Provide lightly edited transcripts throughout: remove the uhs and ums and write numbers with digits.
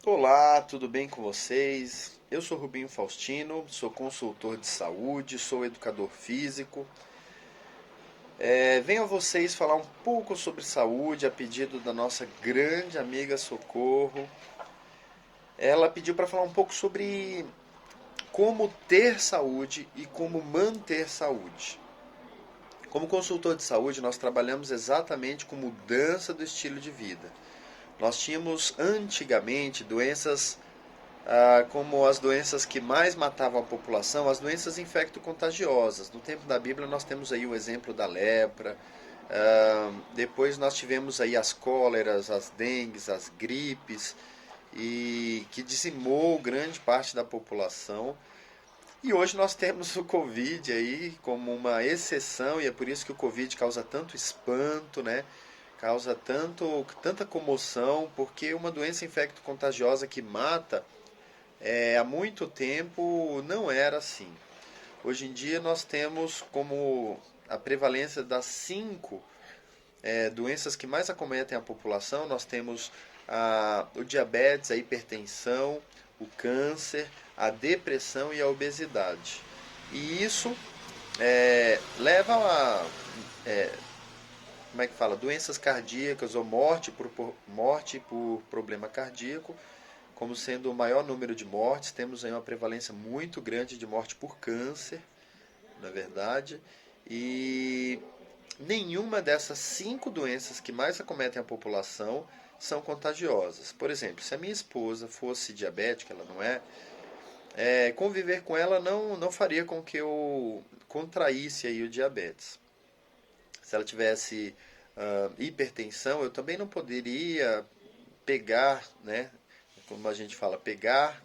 Olá, tudo bem com vocês? Eu sou Rubinho Faustino, sou consultor de saúde, sou educador físico. Venho a vocês falar um pouco sobre saúde a pedido da nossa grande amiga Socorro. Ela pediu para falar um pouco sobre como ter saúde e como manter saúde. Como consultor de saúde, nós trabalhamos exatamente com mudança do estilo de vida. Nós tínhamos antigamente doenças como as doenças que mais matavam a população, as doenças infecto-contagiosas. No tempo da Bíblia nós temos aí o exemplo da lepra, depois nós tivemos aí as cóleras, as dengues, as gripes, e que dizimou grande parte da população. E hoje nós temos o Covid aí como uma exceção, e é por isso que o Covid causa tanto espanto, né? Causa tanta comoção, porque é uma doença infecto-contagiosa que mata há muito tempo não era assim. Hoje em dia nós temos como a prevalência das cinco doenças que mais acometem a população, nós temos o diabetes, a hipertensão, o câncer, a depressão e a obesidade. E isso leva a como é que fala? Doenças cardíacas ou morte por problema cardíaco, como sendo o maior número de mortes. Temos aí uma prevalência muito grande de morte por câncer, na verdade. E nenhuma dessas cinco doenças que mais acometem a população são contagiosas. Por exemplo, se a minha esposa fosse diabética, ela não é, conviver com ela não faria com que eu contraísse aí o diabetes. Se ela tivesse hipertensão, eu também não poderia pegar, né, como a gente fala, pegar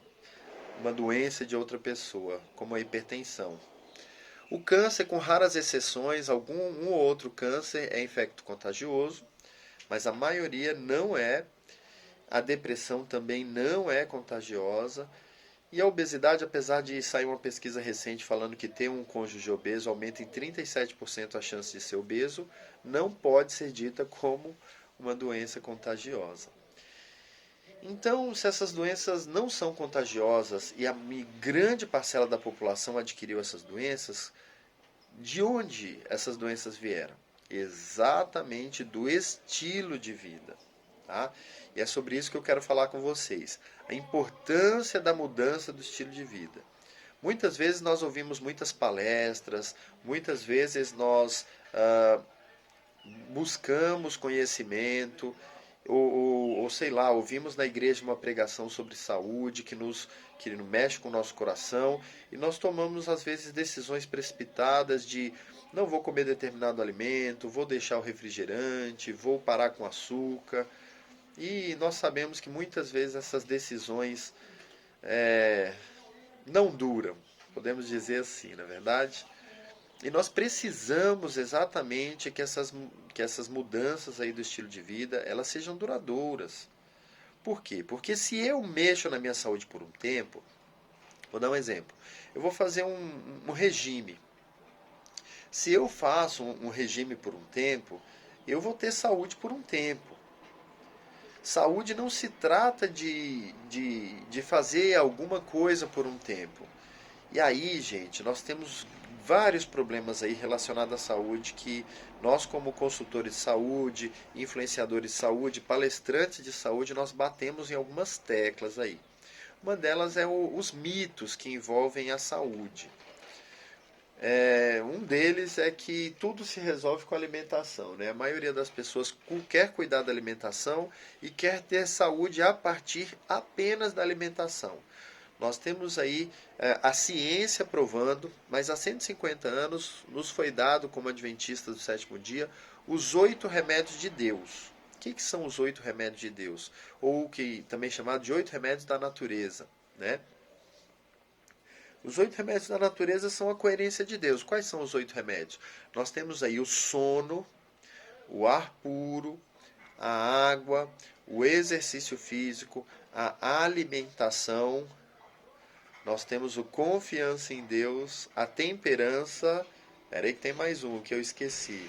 uma doença de outra pessoa, como a hipertensão. O câncer, com raras exceções, um ou outro câncer é infecto-contagioso, mas a maioria não é. A depressão também não é contagiosa. E a obesidade, apesar de sair uma pesquisa recente falando que ter um cônjuge obeso aumenta em 37% a chance de ser obeso, não pode ser dita como uma doença contagiosa. Então, se essas doenças não são contagiosas e a grande parcela da população adquiriu essas doenças, de onde essas doenças vieram? Exatamente do estilo de vida. Tá? E é sobre isso que eu quero falar com vocês. A importância da mudança do estilo de vida. Muitas vezes nós ouvimos muitas palestras, muitas vezes nós buscamos conhecimento, ou sei lá, ouvimos na igreja uma pregação sobre saúde que mexe com o nosso coração, e nós tomamos às vezes decisões precipitadas de não vou comer determinado alimento, vou deixar o refrigerante, vou parar com açúcar. E nós sabemos que muitas vezes essas decisões não duram, podemos dizer assim, na é verdade? E nós precisamos exatamente que essas mudanças aí do estilo de vida, elas sejam duradouras. Por quê? Porque se eu mexo na minha saúde por um tempo, vou dar um exemplo, eu vou fazer um regime. Se eu faço um regime por um tempo, eu vou ter saúde por um tempo. Saúde não se trata de fazer alguma coisa por um tempo. E aí, gente, nós temos vários problemas aí relacionados à saúde que nós, como consultores de saúde, influenciadores de saúde, palestrantes de saúde, nós batemos em algumas teclas aí. Uma delas é os mitos que envolvem a saúde. Um deles é que tudo se resolve com a alimentação, né? A maioria das pessoas quer cuidar da alimentação e quer ter saúde a partir apenas da alimentação. Nós temos aí a ciência provando, mas há 150 anos nos foi dado, como adventistas do sétimo dia, os 8 remédios de Deus. O que são os 8 remédios de Deus? Ou que também é chamado de 8 remédios da natureza, né? Os 8 remédios da natureza são a coerência de Deus. Quais são os 8 remédios? Nós temos aí o sono, o ar puro, a água, o exercício físico, a alimentação. Nós temos o confiança em Deus, a temperança. Peraí que tem mais um que eu esqueci.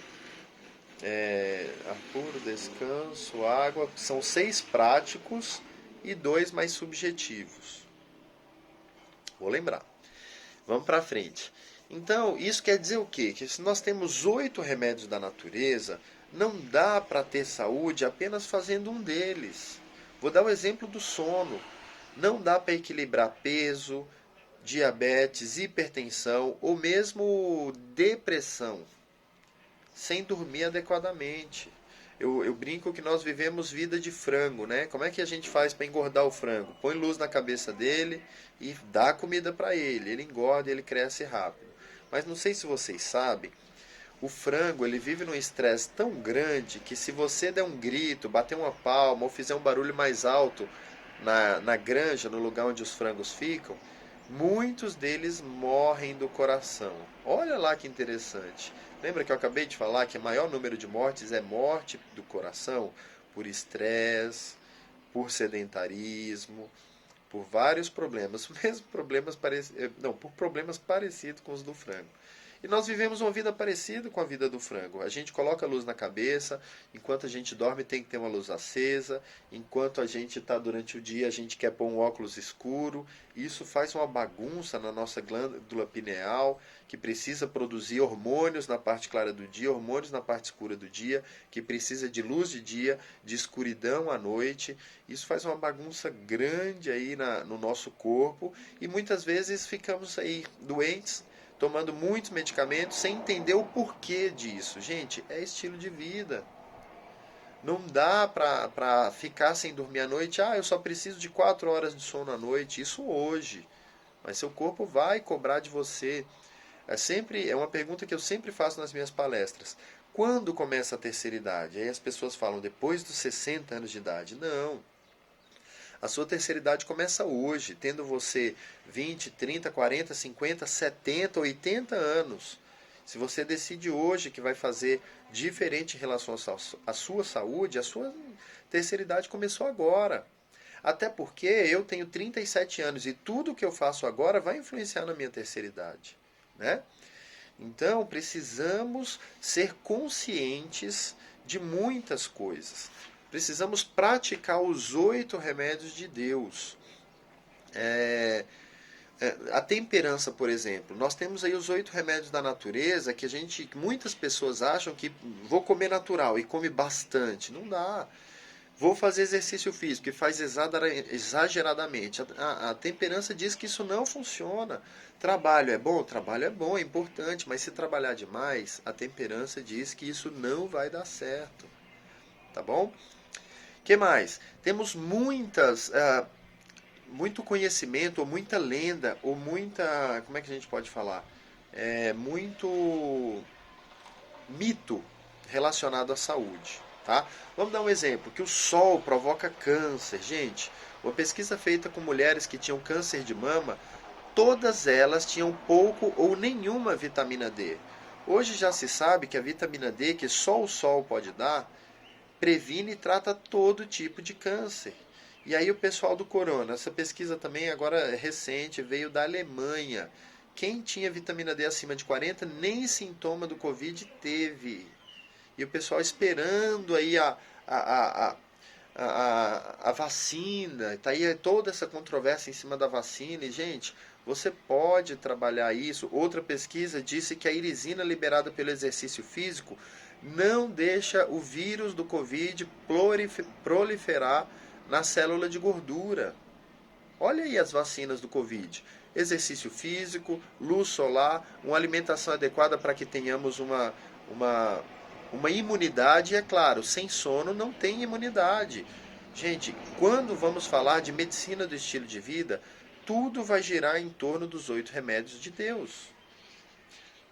Ar puro, descanso, água. São 6 práticos e 2 mais subjetivos. Vou lembrar. Vamos para frente. Então, isso quer dizer o quê? Que se nós temos 8 remédios da natureza, não dá para ter saúde apenas fazendo um deles. Vou dar o exemplo do sono. Não dá para equilibrar peso, diabetes, hipertensão ou mesmo depressão sem dormir adequadamente. Eu brinco que nós vivemos vida de frango, né? Como é que a gente faz para engordar o frango? Põe luz na cabeça dele e dá comida para ele. Ele engorda e ele cresce rápido. Mas não sei se vocês sabem, o frango ele vive num estresse tão grande que se você der um grito, bater uma palma ou fizer um barulho mais alto na granja, no lugar onde os frangos ficam, muitos deles morrem do coração. Olha lá que interessante. Lembra que eu acabei de falar que o maior número de mortes é morte do coração por estresse, por sedentarismo, por vários problemas, mesmo problemas por problemas parecidos com os do frango. E nós vivemos uma vida parecida com a vida do frango. A gente coloca a luz na cabeça, enquanto a gente dorme tem que ter uma luz acesa, enquanto a gente está durante o dia a gente quer pôr um óculos escuro. Isso faz uma bagunça na nossa glândula pineal, que precisa produzir hormônios na parte clara do dia, hormônios na parte escura do dia, que precisa de luz de dia, de escuridão à noite. Isso faz uma bagunça grande aí no nosso corpo e muitas vezes ficamos aí doentes, tomando muitos medicamentos sem entender o porquê disso. Gente, é estilo de vida. Não dá para ficar sem dormir à noite. Eu só preciso de 4 horas de sono à noite. Isso hoje. Mas seu corpo vai cobrar de você. É uma pergunta que eu sempre faço nas minhas palestras. Quando começa a terceira idade? Aí as pessoas falam, depois dos 60 anos de idade. Não. A sua terceira idade começa hoje, tendo você 20, 30, 40, 50, 70, 80 anos. Se você decide hoje que vai fazer diferente em relação à sua saúde, a sua terceira idade começou agora. Até porque eu tenho 37 anos e tudo que eu faço agora vai influenciar na minha terceira idade, né? Então, precisamos ser conscientes de muitas coisas. Precisamos praticar os 8 remédios de Deus. A temperança, por exemplo. Nós temos aí os 8 remédios da natureza que muitas pessoas acham que vou comer natural e come bastante. Não dá. Vou fazer exercício físico e faz exageradamente. A temperança diz que isso não funciona. Trabalho é bom, é importante, mas se trabalhar demais, a temperança diz que isso não vai dar certo. Tá bom? Que mais? Temos muito conhecimento, ou muita lenda, ou muita, como é que a gente pode falar? Muito mito relacionado à saúde. Tá? Vamos dar um exemplo, que o sol provoca câncer. Gente, uma pesquisa feita com mulheres que tinham câncer de mama, todas elas tinham pouco ou nenhuma vitamina D. Hoje já se sabe que a vitamina D, que só o sol pode dar, previne e trata todo tipo de câncer. E aí o pessoal do corona, essa pesquisa também agora recente, veio da Alemanha. Quem tinha vitamina D acima de 40, nem sintoma do Covid teve. E o pessoal esperando aí a vacina. Está aí toda essa controvérsia em cima da vacina. E, gente, você pode trabalhar isso. Outra pesquisa disse que a irisina liberada pelo exercício físico não deixa o vírus do Covid proliferar na célula de gordura. Olha aí as vacinas do Covid. Exercício físico, luz solar, uma alimentação adequada para que tenhamos uma imunidade. E é claro, sem sono não tem imunidade. Gente, quando vamos falar de medicina do estilo de vida, tudo vai girar em torno dos 8 remédios de Deus.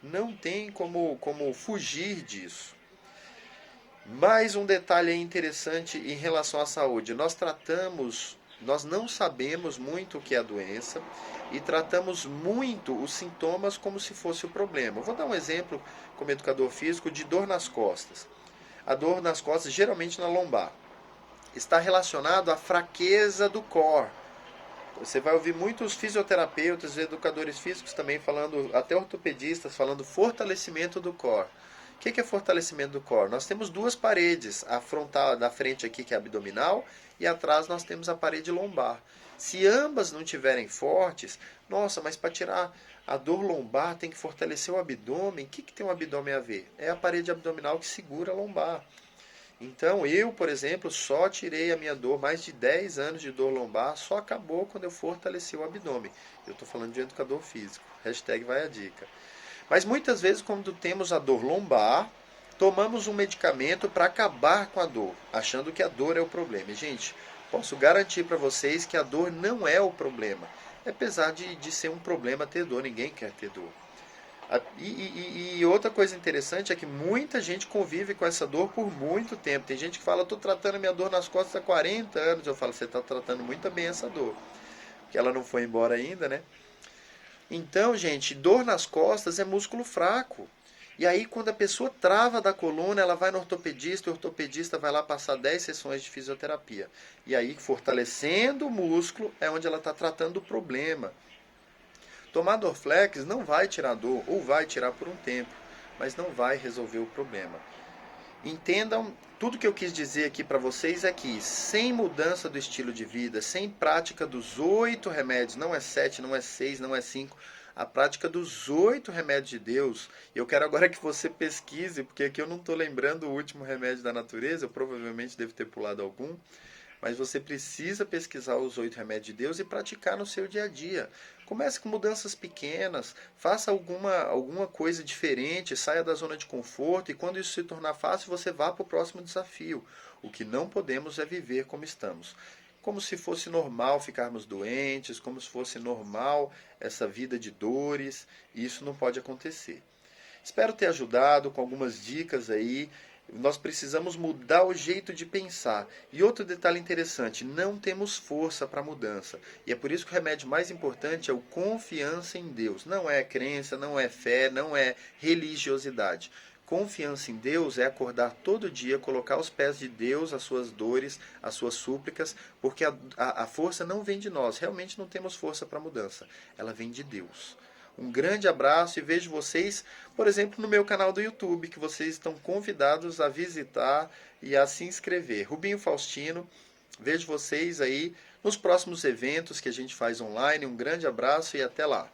Não tem como fugir disso. Mais um detalhe interessante em relação à saúde. Nós não sabemos muito o que é a doença e tratamos muito os sintomas como se fosse o problema. Eu vou dar um exemplo como educador físico de dor nas costas. A dor nas costas, geralmente na lombar, está relacionado à fraqueza do core. Você vai ouvir muitos fisioterapeutas, educadores físicos também falando, até ortopedistas falando fortalecimento do core. que é fortalecimento do core? Nós temos duas paredes, a frontal da frente aqui que é abdominal e atrás nós temos a parede lombar. Se ambas não estiverem fortes, nossa, mas para tirar a dor lombar tem que fortalecer o abdômen. O que tem o abdômen a ver? É a parede abdominal que segura a lombar. Então eu, por exemplo, só tirei a minha dor, mais de 10 anos de dor lombar, só acabou quando eu fortaleci o abdômen. Eu estou falando de educador físico. Hashtag vai a dica. Mas muitas vezes, quando temos a dor lombar, tomamos um medicamento para acabar com a dor, achando que a dor é o problema. E, gente, posso garantir para vocês que a dor não é o problema. Apesar de ser um problema ter dor, ninguém quer ter dor. E outra coisa interessante é que muita gente convive com essa dor por muito tempo. Tem gente que fala, estou tratando a minha dor nas costas há 40 anos. Eu falo, você está tratando muito bem essa dor. Porque ela não foi embora ainda, né? Então, gente, dor nas costas é músculo fraco. E aí, quando a pessoa trava da coluna, ela vai no ortopedista, o ortopedista vai lá passar 10 sessões de fisioterapia. E aí, fortalecendo o músculo, é onde ela está tratando o problema. Tomar Dorflex não vai tirar a dor, ou vai tirar por um tempo, mas não vai resolver o problema. Entendam, tudo que eu quis dizer aqui para vocês é que sem mudança do estilo de vida, sem prática dos 8 remédios, não é 7, não é 6, não é 5, a prática dos 8 remédios de Deus, eu quero agora que você pesquise, porque aqui eu não estou lembrando o último remédio da natureza, eu provavelmente devo ter pulado algum, mas você precisa pesquisar os 8 remédios de Deus e praticar no seu dia a dia. Comece com mudanças pequenas, faça alguma coisa diferente, saia da zona de conforto e quando isso se tornar fácil, você vá para o próximo desafio. O que não podemos é viver como estamos. Como se fosse normal ficarmos doentes, como se fosse normal essa vida de dores, e isso não pode acontecer. Espero ter ajudado com algumas dicas aí. Nós precisamos mudar o jeito de pensar. E outro detalhe interessante, não temos força para a mudança. E é por isso que o remédio mais importante é o confiança em Deus. Não é crença, não é fé, não é religiosidade. Confiança em Deus é acordar todo dia, colocar aos pés de Deus as suas dores, as suas súplicas, porque a força não vem de nós. Realmente não temos força para a mudança. Ela vem de Deus. Um grande abraço e vejo vocês, por exemplo, no meu canal do YouTube, que vocês estão convidados a visitar e a se inscrever. Rubinho Faustino, vejo vocês aí nos próximos eventos que a gente faz online. Um grande abraço e até lá!